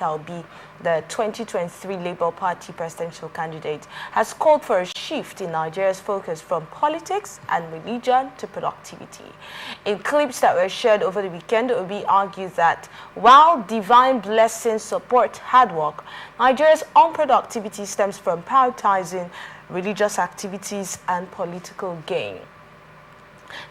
Obi, the 2023 Labour Party presidential candidate, has called for a shift in Nigeria's focus from politics and religion to productivity. In clips that were shared over the weekend, Obi argues that while divine blessings support hard work, Nigeria's unproductivity stems from prioritizing religious activities and political gain.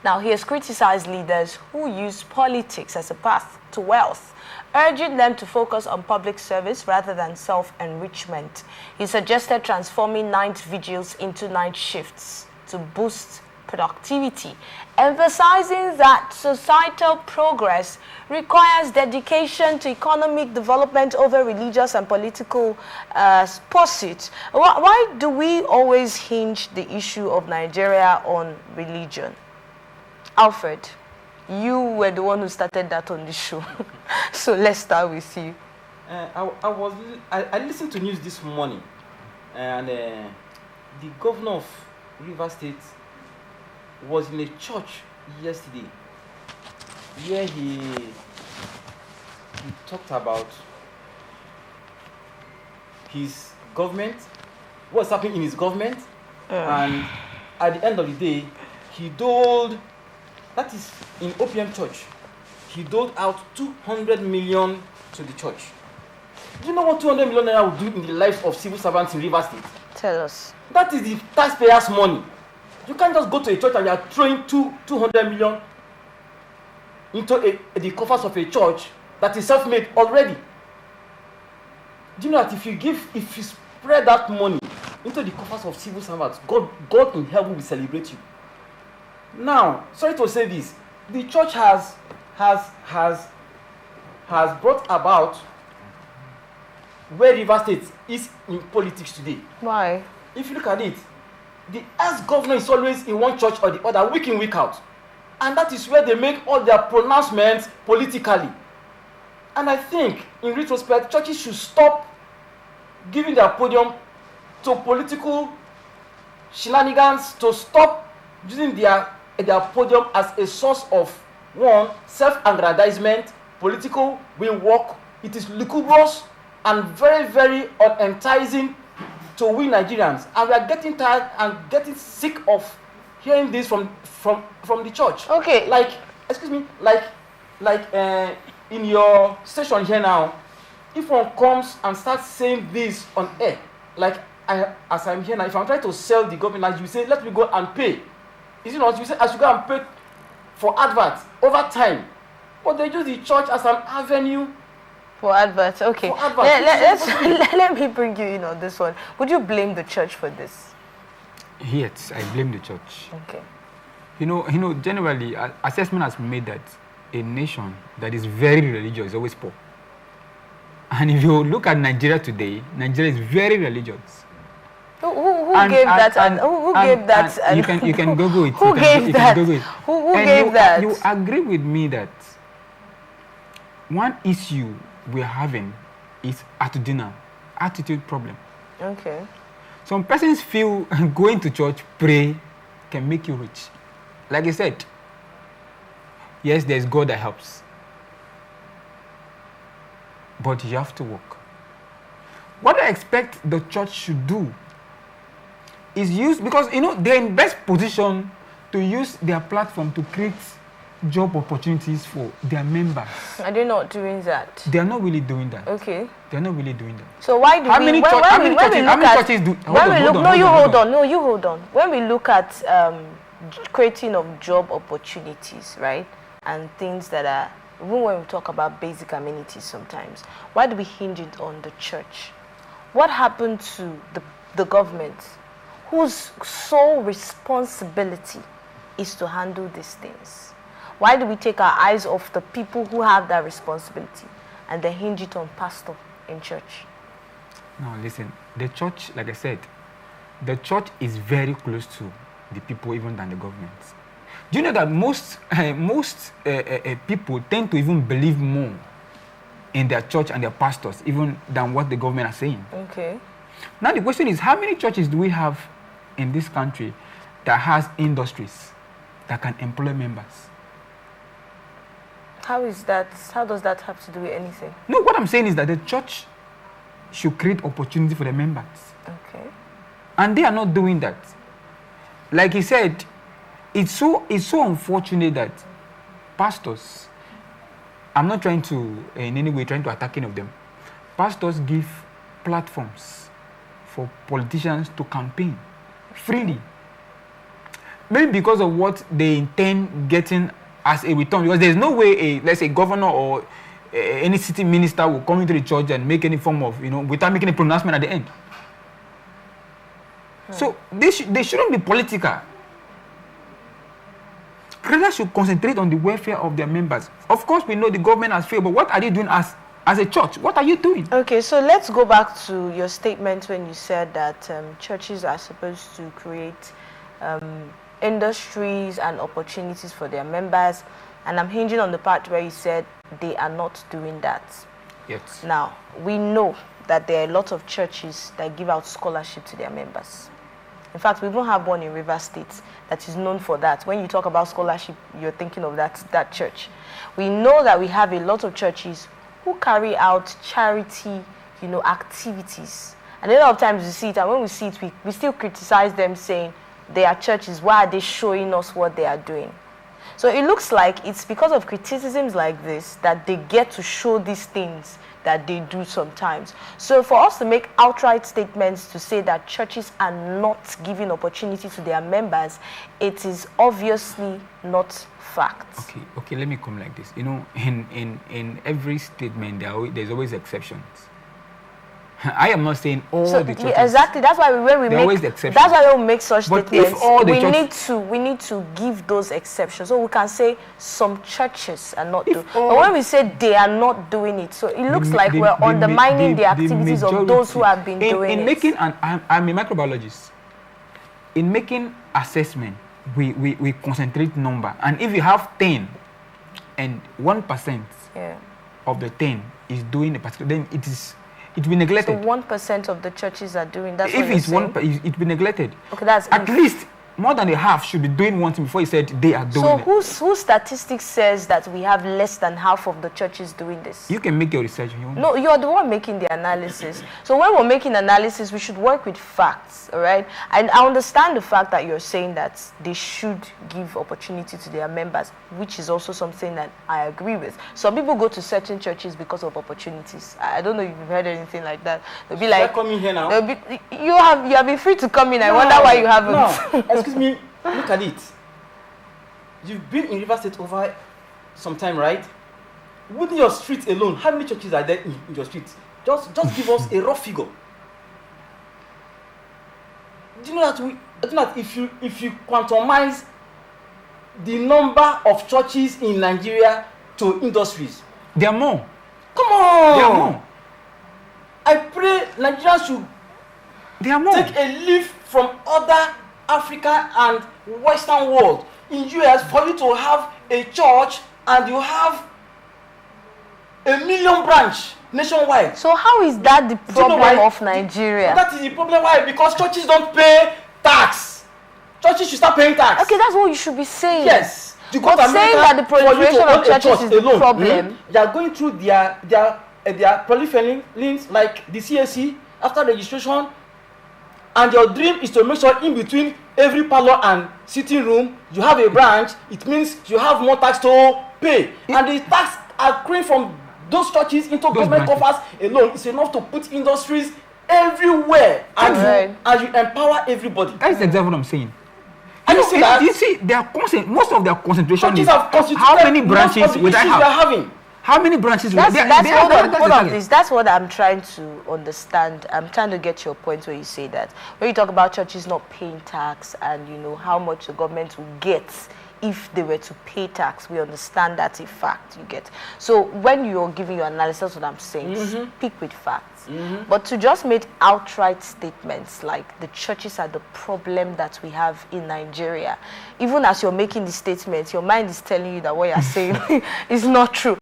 Now, he has criticized leaders who use politics as a path to wealth, urging them to focus on public service rather than self-enrichment. He suggested transforming night vigils into night shifts to boost productivity, emphasizing that societal progress requires dedication to economic development over religious and political pursuits. Why do we always hinge the issue of Nigeria on religion? Alfred, you were the one who started that on the show. So let's start with you. I listened to news this morning, and the governor of Rivers State was in a church yesterday where he talked about his government, what's happening in his government, and at the end of the day, he doled, that is in OPM Church, he doled out 200 million to the church. Do you know what 200 million naira will do in the lives of civil servants in Rivers State? Tell us. That is the taxpayers' money. You can't just go to a church and you are throwing 200 million into the coffers of a church that is self-made already. Do you know that if you spread that money into the coffers of civil servants, God in heaven will celebrate you. Now, sorry to say this, the church has brought about where Rivers State is in politics today. Why? If you look at it, the ex-governor is always in one church or the other, week in, week out. And that is where they make all their pronouncements politically. And I think, in retrospect, churches should stop giving their podium to political shenanigans, to stop using their podium as a source of, one, self-aggrandizement, political will work. It is lugubrious and very, very unenticing to we Nigerians. And we are getting tired and getting sick of hearing this from the church. Okay. Like, excuse me, in your station here now, if one comes and starts saying this on air, like as I'm here now, if I'm trying to sell the government, you say, let me go and pay. Is it not? You say, I should go and pay for adverts over time. But they use the church as an avenue for adverts. Okay. For adverts. Let me bring you in on this one. Would you blame the church for this? Yes, I blame the church. Okay. You know, generally, assessment has been made that a nation that is very religious is always poor. And if you look at Nigeria today, Nigeria is very religious. Who gave that? You can Google it. Who gave that? Who gave that? You agree with me that one issue we're having is attitude problem. Okay. Some persons feel going to church, pray, can make you rich. Like I said, yes, there's God that helps. But you have to work. What I expect the church should do is use, because they're in best position to use their platform to create job opportunities for their members. Are they not doing that? They are not really doing that. Okay. They are not really doing that. So why do When we look at creating of job opportunities, right, and things that are, even when we talk about basic amenities sometimes, why do we hinge it on the church? What happened to the government, whose sole responsibility is to handle these things? Why do we take our eyes off the people who have that responsibility and then hinge it on pastor in church? No, listen, the church, like I said, the church is very close to the people even than the government. Do you know that most people tend to even believe more in their church and their pastors even than what the government are saying? Okay. Now the question is, how many churches do we have in this country that has industries that can employ members? How is that? How does that have to do with anything? No, what I'm saying is that the church should create opportunity for the members. Okay. And they are not doing that. Like he said, it's so unfortunate that pastors, I'm not trying to, in any way, trying to attack any of them. Pastors give platforms for politicians to campaign freely. Maybe because of what they intend getting as a return. Because there's no way let's say, governor or any city minister will come into the church and make any form of, without making a pronouncement at the end. So they shouldn't be political. Creditors should concentrate on the welfare of their members. Of course, we know the government has failed, but what are they doing as a church? What are you doing? Okay, so let's go back to your statement when you said that churches are supposed to create industries and opportunities for their members. And I'm hinging on the part where you said they are not doing that. Yes. Now, we know that there are a lot of churches that give out scholarship to their members. In fact, we even have one in River State that is known for that. When you talk about scholarship, you're thinking of that church. We know that we have a lot of churches who carry out charity, activities. And a lot of times we see it, and when we see it, we still criticize them, saying they are churches. Why are they showing us what they are doing? So it looks like it's because of criticisms like this that they get to show these things that they do sometimes. So for us to make outright statements to say that churches are not giving opportunity to their members, it is obviously not fact. Okay, let me come like this. In every statement, there's always exceptions. I am not saying all the churches. Exactly. That's why when we make such statements, we need to give those exceptions. So we can say some churches are not doing. But when we say they are not doing it, so it looks like we're undermining the activities of those who have been doing it. I'm a microbiologist. In making assessment, we concentrate number, and if you have 10 and 1% of the 10 is doing a particular, then it will be neglected. So 1% of the churches are doing that. If it's one, it will be neglected. Okay, that's at least more than a half should be doing one thing before he said they are doing it. So whose statistics says that we have less than half of the churches doing this? You can make your research. No, you're the one making the analysis. So when we're making analysis, we should work with facts, all right? And I understand the fact that you're saying that they should give opportunity to their members, which is also something that I agree with. Some people go to certain churches because of opportunities. I don't know if you've heard anything like that. They'll be like, come in here now. You have been free to come in. I wonder why you haven't. No. Excuse me, look at it. You've been in River State over some time, right? Within your street alone, how many churches are there in your street? Just give us a rough figure. Do you know that if you quantumize the number of churches in Nigeria to industries, there are more. Come on. There are more. I pray Nigeria should take a leaf from other Africa and Western world. In US, for you to have a church and you have 1 million branch nationwide. So how is that the problem of Nigeria? That is the problem. Why? Because churches don't pay tax. Churches should start paying tax. Okay, that's what you should be saying. Yes. But saying that the proliferation of churches is the problem. They are going through their proliferation links like the CSC after registration. And your dream is to make sure in between every parlor and sitting room, you have a branch. It means you have more tax to pay. And the tax accruing from those churches into government coffers alone is enough to put industries everywhere. And you empower everybody. That's exactly what I'm saying. You see, most of their concentration is how many branches will I have? How many branches will That's what I'm trying to understand. I'm trying to get your point where you say that. When you talk about churches not paying tax and how much the government will get if they were to pay tax, we understand that's a fact, you get. So when you're giving your analysis, that's what I'm saying. Speak with facts. But to just make outright statements like the churches are the problem that we have in Nigeria, even as you're making the statements, your mind is telling you that what you're saying is not true.